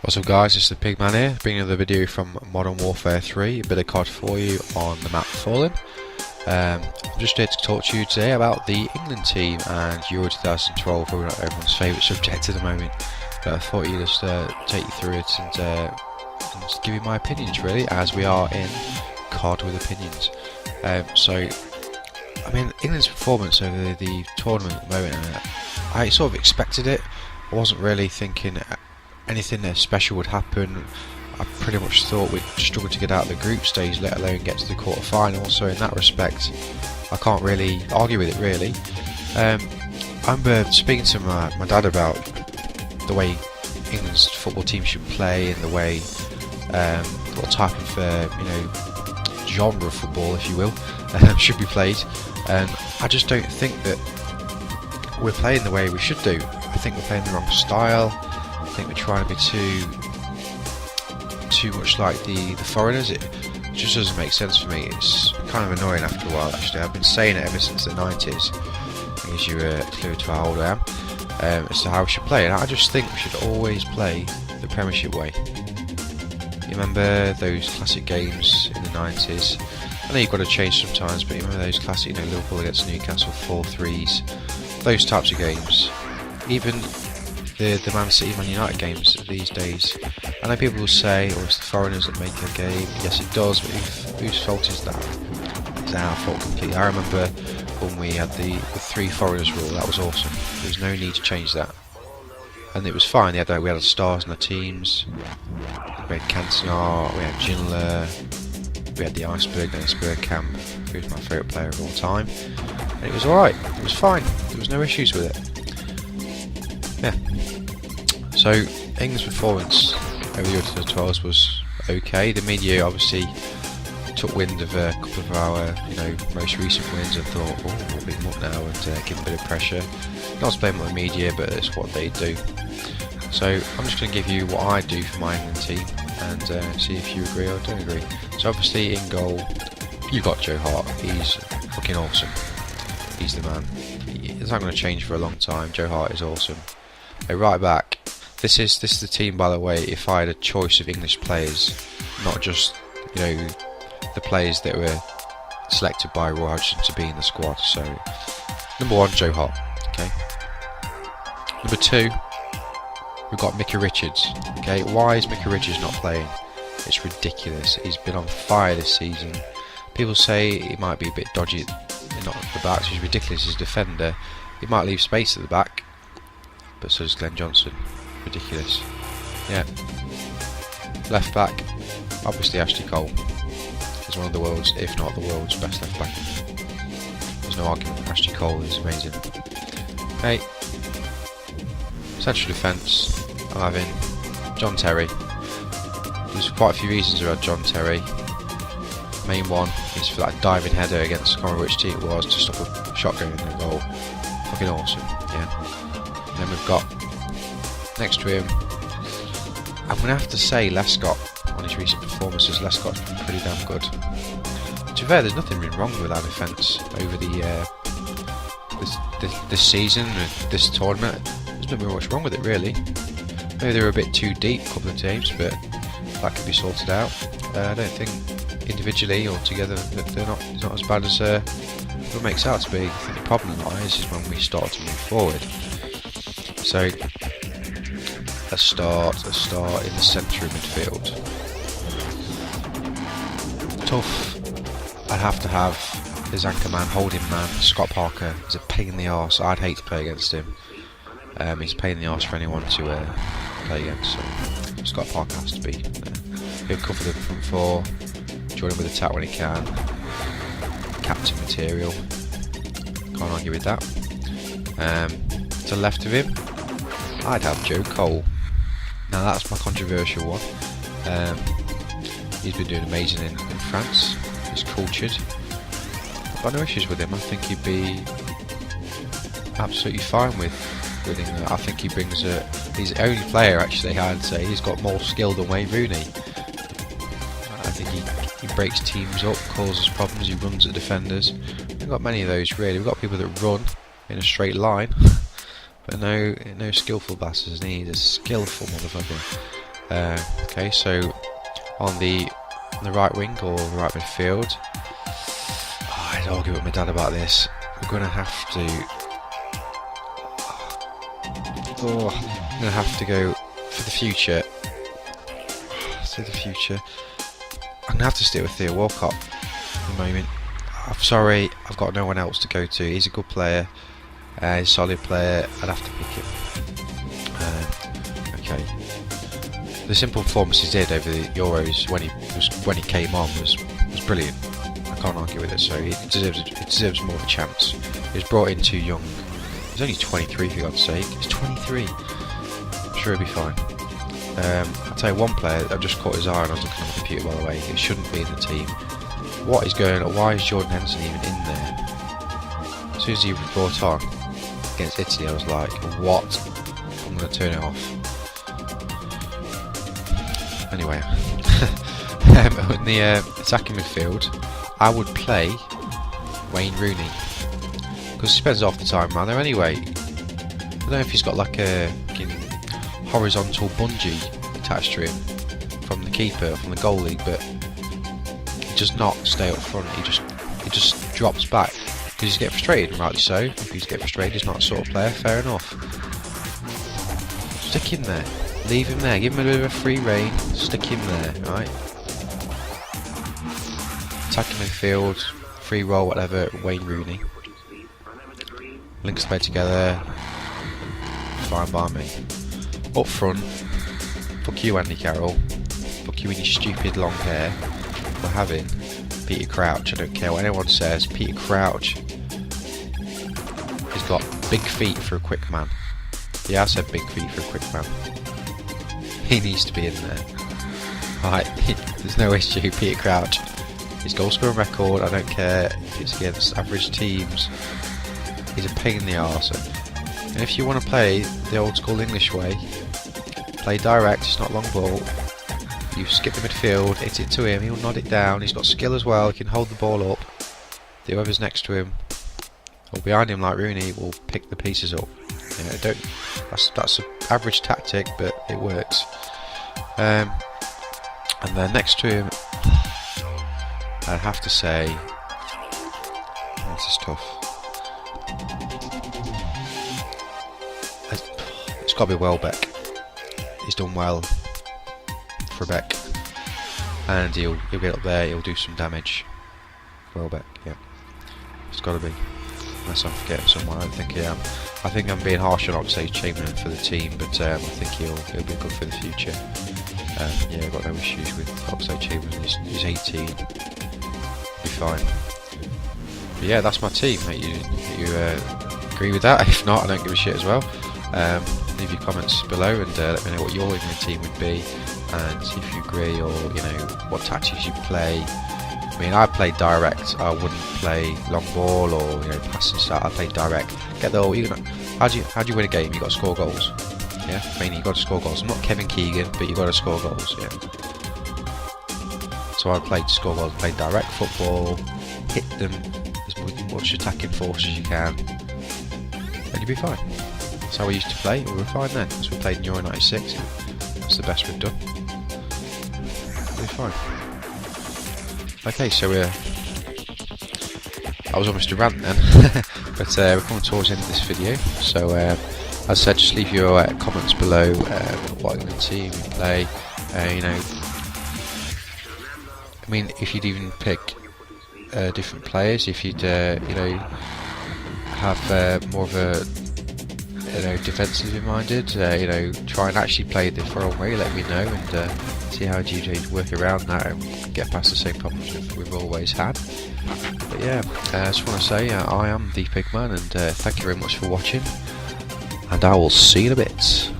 What's up guys, it's the Pigman here, bringing another video from Modern Warfare 3, a bit of COD for you on the map Fallen. I'm just here to talk to you today about the England team and Euro 2012, probably not everyone's favourite subject at the moment, but I thought you'd just take you through it and just give you my opinions really, as we are in COD with opinions. England's performance over the tournament at the moment, I sort of expected it. I wasn't really thinking anything special would happen. I pretty much thought we'd struggle to get out of the group stage, let alone get to the quarter-final. So in that respect, I can't really argue with it really. I remember speaking to my dad about the way England's football team should play and the way what type of genre of football, if you will, should be played. And I just don't think that we're playing the way we should do. I think we're playing the wrong style. I think we're trying to be too much like the foreigners. It just doesn't make sense for me. It's kind of annoying after a while actually. I've been saying it ever since the 90s, as you are clue to how old I am, as to how we should play, and I just think we should always play the Premiership way. You remember those classic games in the 90s? I know you've got to change sometimes, but you remember those classic, Liverpool against Newcastle 4-3s, those types of games. Even the Man City, Man United games these days. I know people will say, oh, it's the foreigners that make a game. Yes, it does, but whose fault is that? It's our fault completely. I remember when we had the 3 foreigners rule. That was awesome. There was no need to change that, and it was fine. We had the stars in the teams. We had Cantona, we had Ginola, we had the Iceberg, Camp, who was my favourite player of all time, and it was alright. It was fine. There was no issues with it. Yeah. So England's performance over the Euro 2012 was okay. The media obviously took wind of a couple of our, most recent wins and thought, oh, we'll beat them up now and give them a bit of pressure. Not to blame on the media, but it's what they do. So I'm just going to give you what I do for my England team and see if you agree or don't agree. So obviously in goal, you've got Joe Hart. He's fucking awesome. He's the man. It's not going to change for a long time. Joe Hart is awesome. Right back. This is the team, by the way. If I had a choice of English players, not just the players that were selected by Roy Hodgson to be in the squad. So number 1, Joe Hart. Okay. Number 2, we've got Mickey Richards. Okay. Why is Mickey Richards not playing? It's ridiculous. He's been on fire this season. People say he might be a bit dodgy, not at the back. So he's ridiculous as a defender. He might leave space at the back. But so does Glenn Johnson. Ridiculous. Yeah. Left back, obviously Ashley Cole is one of the world's, if not the world's best left back. There's no argument. Ashley Cole is amazing. Okay. Central defence, I'm having John Terry. There's quite a few reasons about John Terry. Main one is for that diving header against, I can't remember which team it was, to stop a shot going in the goal. Fucking awesome. Yeah. And then we've got, next to him, I'm going to have to say Lescott. On his recent performances, Lescott's been pretty damn good. To be fair, there's nothing been wrong with our defence over this season, this tournament. There's not been much wrong with it really. Maybe they were a bit too deep a couple of times, but that could be sorted out. I don't think individually or together that they're not as bad as it makes out to be. I think the problem lies is when we start to move forward. So let's start in the centre of midfield. Tough. I'd have to have his anchor man, holding man, Scott Parker. He's a pain in the arse. I'd hate to play against him. He's a pain in the arse for anyone to play against. So Scott Parker has to be. He'll cover the front 4, join him with attack when he can. Captain material. Can't argue with that. To the left of him, I'd have Joe Cole. Now that's my controversial one. He's been doing amazing in France. He's cultured. I've got no issues with him. I think he'd be absolutely fine with him. I think he brings he's the only player actually, I'd say, he's got more skill than Wayne Rooney. I think he breaks teams up, causes problems, he runs at defenders. We've got many of those really. We've got people that run in a straight line. But no skillful bastards. He's a skillful motherfucker. Okay, so on the right wing or the right midfield, I'd argue with my dad about this. We're going to have to. I'm going to have to go for the future. For the future, I'm going to have to stick with Theo Walcott at the moment. I'm sorry, I've got no one else to go to. He's a good player, he's a solid player. I'd have to pick him. Okay, the simple performance he did over the Euros when he came on was brilliant. I can't argue with it. So he deserves more of a chance. He was brought in too young. He's only 23, for God's sake. He's 23. I'm sure he'll be fine. I'll tell you one player that I've just caught his eye on. I was looking on the computer, by the way. It shouldn't be in the team. What is going on? Why is Jordan Henderson even in there? As soon as he was brought on against Italy, I was like, what? I'm going to turn it off. Anyway, in the attacking midfield, I would play Wayne Rooney, because he spends half the time around there anyway. I don't know if he's got like a horizontal bungee attached to him from the keeper, from the goalie, but he does not stay up front. He just drops back because he's getting frustrated, and rightly so. If he's getting frustrated, he's not a sort of player. Fair enough. Stick him there. Leave him there. Give him a bit of a free rein. Stick him there, right? Attacking midfield, free roll, whatever. Wayne Rooney. Links play together. Fine by me. Up front, fuck you, Andy Carroll. Fuck you in your stupid long hair. We're having Peter Crouch. I don't care what anyone says. Peter Crouch has got big feet for a quick man. Yeah, I said big feet for a quick man. He needs to be in there. Right, there's no issue. Peter Crouch, his goal scoring record, I don't care if it's against average teams. He's a pain in the arse. And if you want to play the old school English way, play direct, it's not long ball. You skip the midfield, hit it to him, he'll nod it down. He's got skill as well, he can hold the ball up. Whoever's next to him or behind him, like Rooney, will pick the pieces up. That's an average tactic, but it works. And then next to him, I'd have to say, this is tough. It's got to be Welbeck. He's done well for Beck, and he'll get up there. He'll do some damage. Welbeck, yeah, it's got to be. Unless I'm forgetting someone, I don't think I am. I think I'm being harsh on Oxlade-Chamberlain for the team, but I think he'll be good for the future. Yeah, I've got no issues with Oxlade-Chamberlain. He's 18. He'll be fine. But yeah, that's my team, mate. You agree with that? If not, I don't give a shit as well. Leave your comments below and let me know what your England team would be, and see if you agree, or what tactics you play. I mean, I played direct. I wouldn't play long ball or passing start. I played direct. Get the how do you win a game? You got to score goals. Yeah, mainly you got to score goals. I'm not Kevin Keegan, but you got to score goals. Yeah. So I played to score goals. Played direct football. Hit them as much attacking force as you can, and you'll be fine. That's how we used to play. We were fine then. So we played in Euro '96. That's the best we've done. We'll be fine. Okay, so I was almost a rant then, but we're coming towards the end of this video. So as I said, just leave your comments below. What England team you play. I mean, if you'd even pick different players, if you'd have more of a defensively minded, try and actually play the foreign way. Let me know and see how you work around that and get past the same problems we've always had. But yeah, I just want to say I am the Pigman, and thank you very much for watching, and I will see you in a bit.